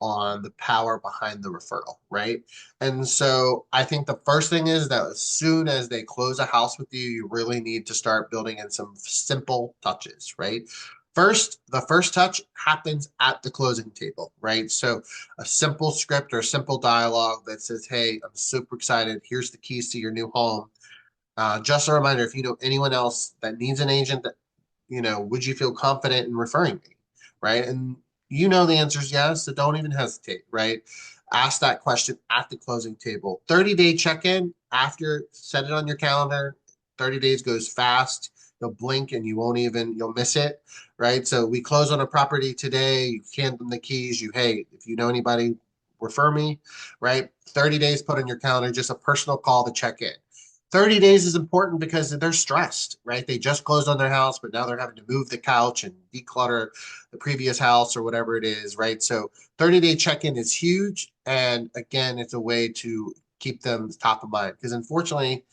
on the power behind the referral, right? And so I think the first thing is that as soon as they close a house with you, you really need to start building in some simple touches, right? First, the first touch happens at the closing table, right? So a simple script or a simple dialogue that says, hey, I'm super excited. Here's the keys to your new home. Just a reminder, if you know anyone else that needs an agent, that would you feel confident in referring me, right? And the answer is yes, so don't even hesitate, right? Ask that question at the closing table. 30-day check-in after, set it on your calendar. 30 days goes fast. You'll blink and you'll miss it, right? So we close on a property today, you hand them the keys, hey, if you know anybody, refer me, right? 30 days put on your calendar, just a personal call to check in. 30 days is important because they're stressed, right? They just closed on their house, but now they're having to move the couch and declutter the previous house or whatever it is, right? So 30-day check-in is huge. And again, it's a way to keep them top of mind because unfortunately,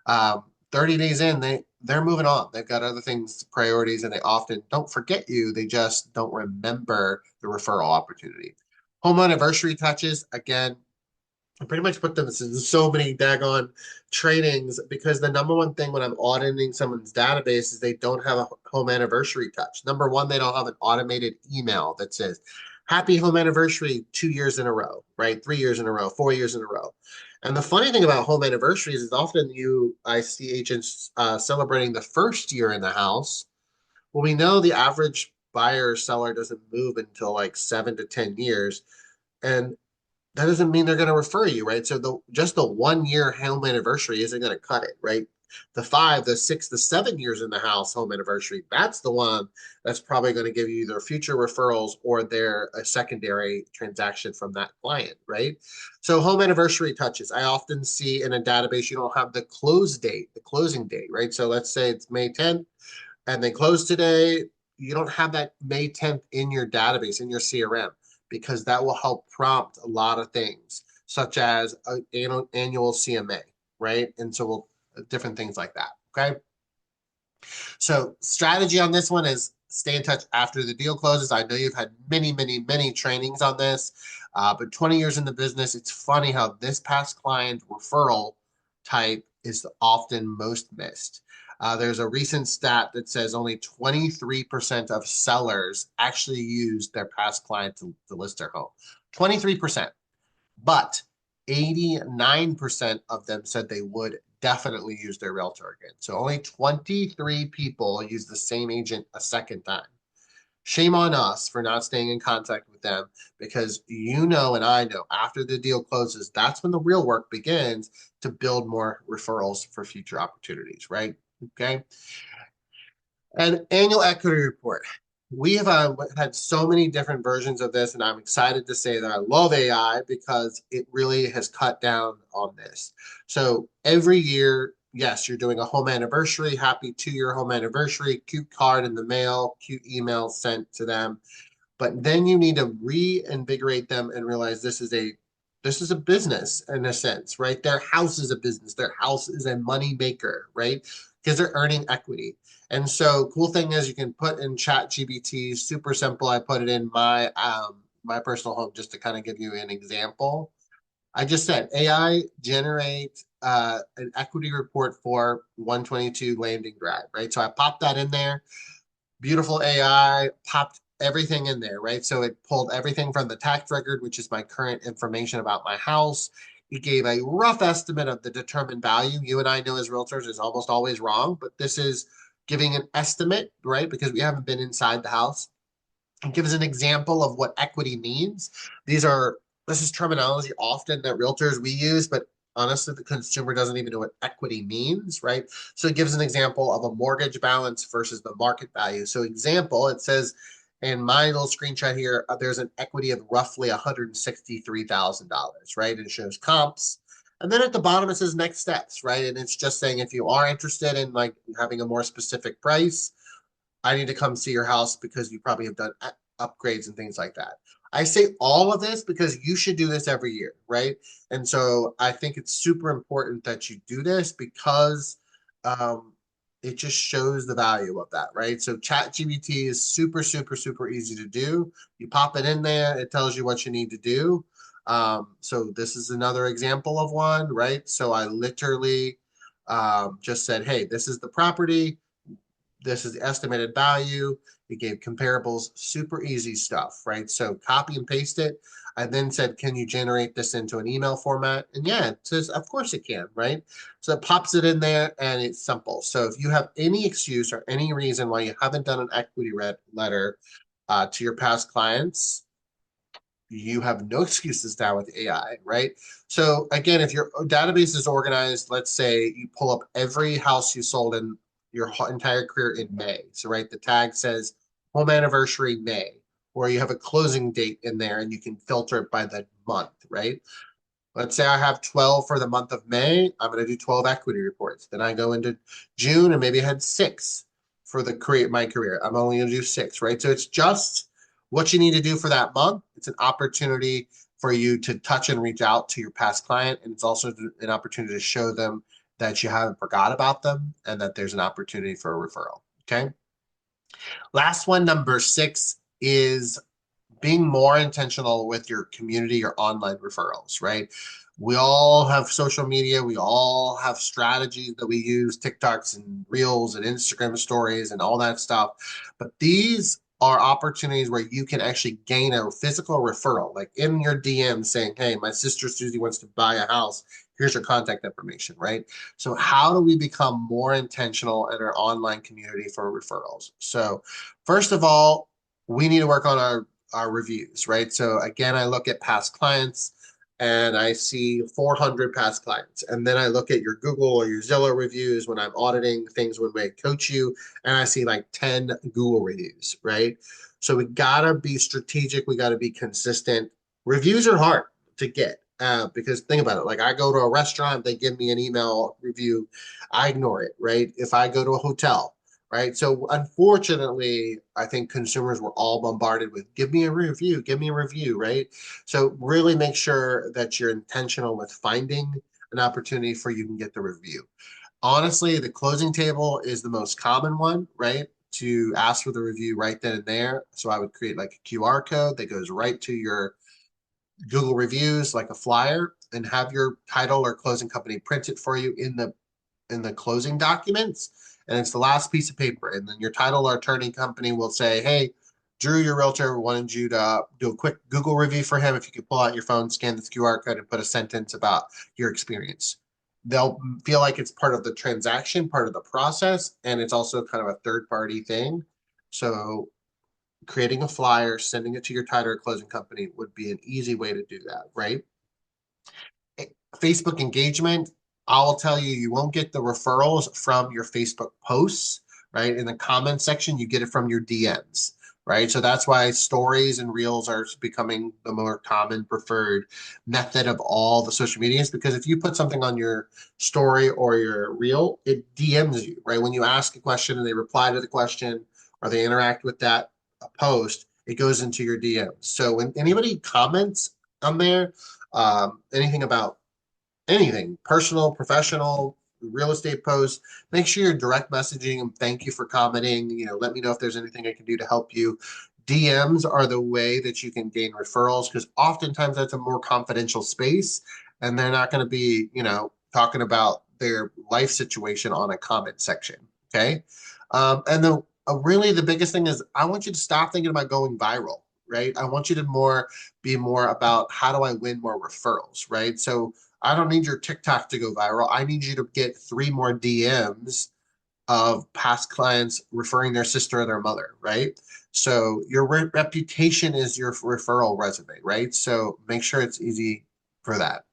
30 days in, they're moving on. They've got other things, priorities, and they often don't forget you. They just don't remember the referral opportunity. Home anniversary touches, again, I pretty much put them in so many daggone trainings because the number one thing when I'm auditing someone's database is they don't have a home anniversary touch. Number one, they don't have an automated email that says, happy home anniversary 2 years in a row, right? 3 years in a row, 4 years in a row. And the funny thing about home anniversaries is often I see agents celebrating the first year in the house. Well, we know the average buyer or seller doesn't move until like 7 to 10 years. And that doesn't mean they're going to refer you, right? So just the 1 year home anniversary isn't going to cut it, right? The 5, the 6, the 7 years in the house home anniversary, that's the one that's probably going to give you either future referrals or a secondary transaction from that client, right? So home anniversary touches. I often see in a database you don't have the closing date, right? So let's say it's May 10th and they close today. You don't have that May 10th in your database, in your CRM because that will help prompt a lot of things, such as an annual CMA, right? And so different things like that. Okay. So strategy on this one is stay in touch after the deal closes. I know you've had many, many, many trainings on this, but 20 years in the business, it's funny how this past client referral type is often most missed. There's a recent stat that says only 23% of sellers actually use their past client to list their home. 23%. But 89% of them said they would definitely use their realtor again. So only 23 people use the same agent a second time. Shame on us for not staying in contact with them because and I know after the deal closes, that's when the real work begins to build more referrals for future opportunities, right? Okay. And annual equity report. We have had so many different versions of this, and I'm excited to say that I love AI because it really has cut down on this. So every year, yes, you're doing a home anniversary, happy 2 year home anniversary, cute card in the mail, cute email sent to them. But then you need to reinvigorate them and realize this is a business in a sense, right? Their house is a business. Their house is a money maker, right? Because they're earning equity. And so cool thing is you can put in chat GBT, super simple. I put it in my my personal home just to kind of give you an example. I just said AI generate an equity report for 122 Landing Drive, right? So I popped that in there. Beautiful AI popped everything in there, right? So it pulled everything from the tax record, which is my current information about my house. It gave a rough estimate of the determined value. You and I know as realtors is almost always wrong, but this is giving an estimate, right? Because we haven't been inside the house. It gives an example of what equity means. This is terminology often that realtors we use, but honestly, the consumer doesn't even know what equity means, right? So it gives an example of a mortgage balance versus the market value. So example, it says in my little screenshot here, there's an equity of roughly $163,000, right? And it shows comps. And then at the bottom it says next steps, right? And it's just saying if you are interested in like having a more specific price, I need to come see your house because you probably have done upgrades and things like that. I say all of this because you should do this every year, right? And so I think it's super important that you do this because um, it just shows the value of that, right? So ChatGPT is super, super, super easy to do. You pop it in there, it tells you what you need to do. So this is another example of one, right? So I literally just said, hey, this is the property. This is the estimated value. It gave comparables, super easy stuff, right? So copy and paste it. I then said, can you generate this into an email format? And yeah, it says, of course it can, right? So it pops it in there and it's simple. So if you have any excuse or any reason why you haven't done an equity letter to your past clients, you have no excuses now with AI, right? So again, if your database is organized, let's say you pull up every house you sold in your entire career in May. So right, the tag says home anniversary May, or you have a closing date in there and you can filter it by the month, right? Let's say I have 12 for the month of May. I'm going to do 12 equity reports. Then I go into June and maybe I had six for the create my career. I'm only going to do six, right? So it's just what you need to do for that month. It's an opportunity for you to touch and reach out to your past client. And it's also an opportunity to show them that you haven't forgot about them and that there's an opportunity for a referral. Okay. Last one, number six, is being more intentional with your community or online referrals, right? We all have social media. We all have strategies that we use, TikToks and Reels and Instagram stories and all that stuff. But these are opportunities where you can actually gain a physical referral, like in your DM saying, hey, my sister Susie wants to buy a house. Here's your contact information, right? So how do we become more intentional in our online community for referrals? So first of all, we need to work on our reviews, right? So again, I look at past clients and I see 400 past clients. And then I look at your Google or your Zillow reviews when I'm auditing things when we coach you, and I see like 10 Google reviews, right? So we gotta be strategic, we gotta be consistent. Reviews are hard to get. Because think about it, like I go to a restaurant, they give me an email review, I ignore it, right? If I go to a hotel, right? So unfortunately, I think consumers were all bombarded with give me a review, right? So really make sure that you're intentional with finding an opportunity for you can get the review. Honestly, the closing table is the most common one, right? To ask for the review right then and there. So I would create like a QR code that goes right to your Google reviews, like a flyer, and have your title or closing company print it for you in the closing documents, and it's the last piece of paper. And then your title or attorney company will say, hey, Drew, your realtor, wanted you to do a quick Google review for him. If you could pull out your phone, scan this QR code, and put a sentence about your experience. They'll feel like it's part of the transaction, part of the process, and it's also kind of a third party thing. So creating a flyer, sending it to your title or closing company would be an easy way to do that, right? Facebook engagement, I'll tell you, you won't get the referrals from your Facebook posts, right? In the comment section, you get it from your DMs, right? So that's why stories and reels are becoming the more common preferred method of all the social medias. Because if you put something on your story or your reel, it DMs you, right? When you ask a question and they reply to the question or they interact with that post, it goes into your DMs. So when anybody comments on there, anything about anything personal, professional, real estate posts, make sure you're direct messaging them. Thank you for commenting. You know, let me know if there's anything I can do to help you. DMs are the way that you can gain referrals because oftentimes that's a more confidential space and they're not going to be, talking about their life situation on a comment section. Okay. And really the biggest thing is I want you to stop thinking about going viral, right? I want you to be more about how do I win more referrals, right? So I don't need your TikTok to go viral. I need you to get 3 more DMs of past clients referring their sister or their mother, right? So your reputation is your referral resume, right? So make sure it's easy for that.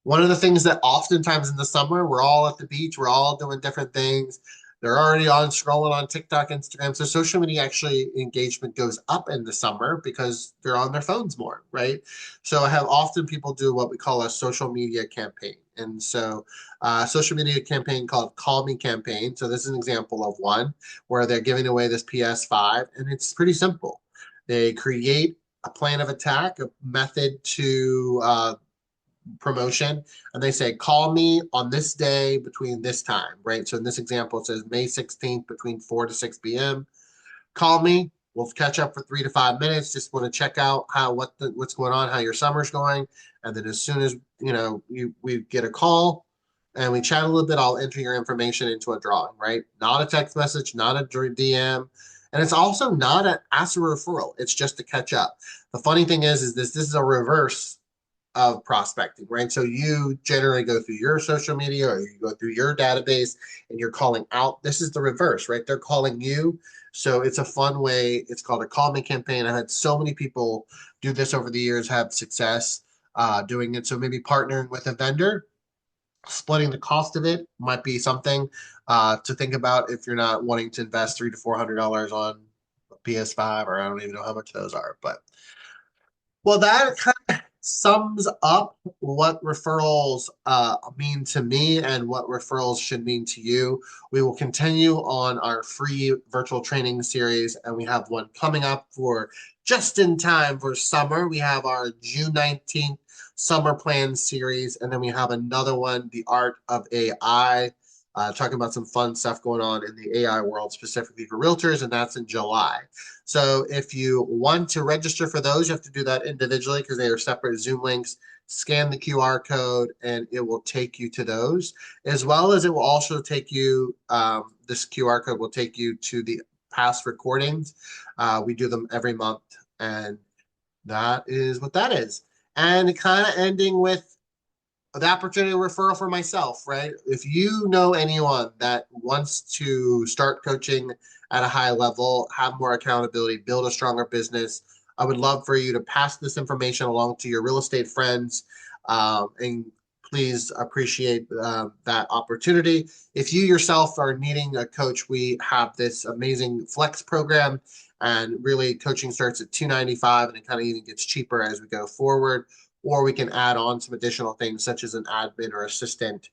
One of the things that oftentimes in the summer, we're all at the beach, we're all doing different things. They're already on scrolling on TikTok, Instagram. So social media actually engagement goes up in the summer because they're on their phones more, right? So I have often people do what we call a social media campaign. And so social media campaign called Call Me Campaign. So this is an example of one where they're giving away this PS5 and it's pretty simple. They create a plan of attack, a method to promotion, and they say, call me on this day between this time, right? So in this example, it says May 16th between 4 to 6 p.m. Call me. We'll catch up for 3 to 5 minutes. Just want to check out what's going on, how your summer's going. And then as soon as we get a call and we chat a little bit, I'll enter your information into a drawing, right? Not a text message, not a DM. And it's also not an ask a referral. It's just to catch up. The funny thing is this is a reverse of prospecting, right? So you generally go through your social media or you go through your database and you're calling out. This is the reverse, right? They're calling you. So it's a fun way. It's called a call me campaign. I had so many people do this over the years, have success doing it. So maybe partnering with a vendor, splitting the cost of it might be something to think about if you're not wanting to invest $300 to $400 on a PS5, or I don't even know how much those are, but well, that kind of sums up what referrals mean to me and what referrals should mean to you. We will continue on our free virtual training series, and we have one coming up for just in time for summer. We have our June 19th summer plan series, and then we have another one, The Art of AI. Talking about some fun stuff going on in the AI world, specifically for realtors, and that's in July. So if you want to register for those, you have to do that individually because they are separate Zoom links. Scan the QR code and it will take you to those, as well as it will also take you, this QR code will take you to the past recordings. We do them every month, and that is what that is. And kind of ending with the opportunity referral for myself, right? If you know anyone that wants to start coaching at a high level, have more accountability, build a stronger business, I would love for you to pass this information along to your real estate friends, and please appreciate that opportunity. If you yourself are needing a coach, we have this amazing flex program, and really coaching starts at $295 and it kind of even gets cheaper as we go forward, or we can add on some additional things such as an admin or assistant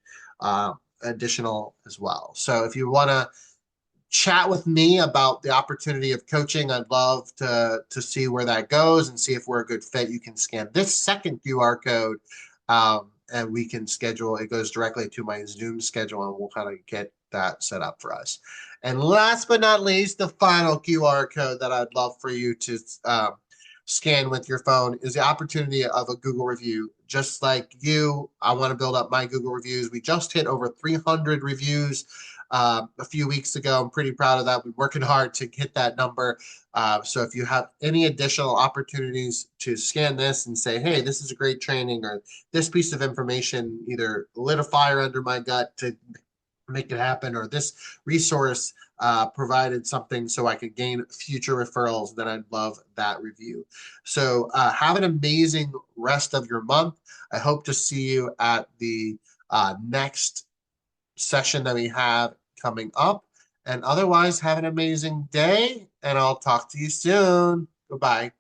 additional as well. So if you want to chat with me about the opportunity of coaching, I'd love to see where that goes and see if we're a good fit. You can scan this second QR code, and we can schedule. It goes directly to my Zoom schedule, and we'll kind of get that set up for us. And last but not least, the final QR code that I'd love for you to scan with your phone is the opportunity of a Google review. Just like you, I want to build up my Google reviews. We just hit over 300 reviews a few weeks ago. I'm pretty proud of that. We're working hard to hit that number. So if you have any additional opportunities to scan this and say, hey, this is a great training, or this piece of information either lit a fire under my gut to make it happen, or this resource provided something so I could gain future referrals, then I'd love that review. So have an amazing rest of your month. I hope to see you at the next session that we have coming up. And otherwise, have an amazing day, and I'll talk to you soon. Goodbye.